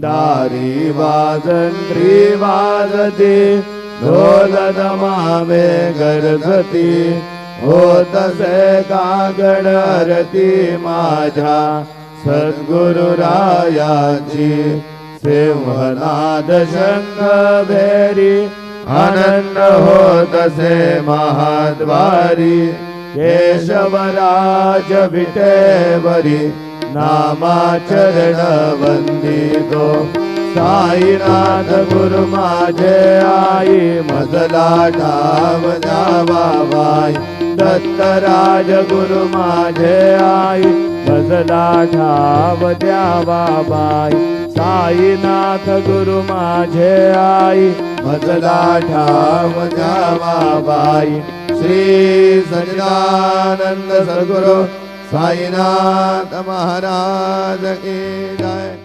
दारी वाजंत्री वाजती ढोल दमावे गरजती होतसे कागड आरती माझ्या सद्गुरुरायाची सिंहनाद शंख भेरी आनंद होतसे महाद्वारी केशवराज विटेवरी नामाचरण वंदितो साईनाथ गुरु माझे आई मजला ठाव द्यावा बाई दत्तराज गुरु माझे आई मजला ठाव द्यावा बाई साईनाथ गुरु माझे आई मजला ठाव द्यावा बाई श्री सच्चिदानंद सद्गुरु साईनाथ महाराज की जय।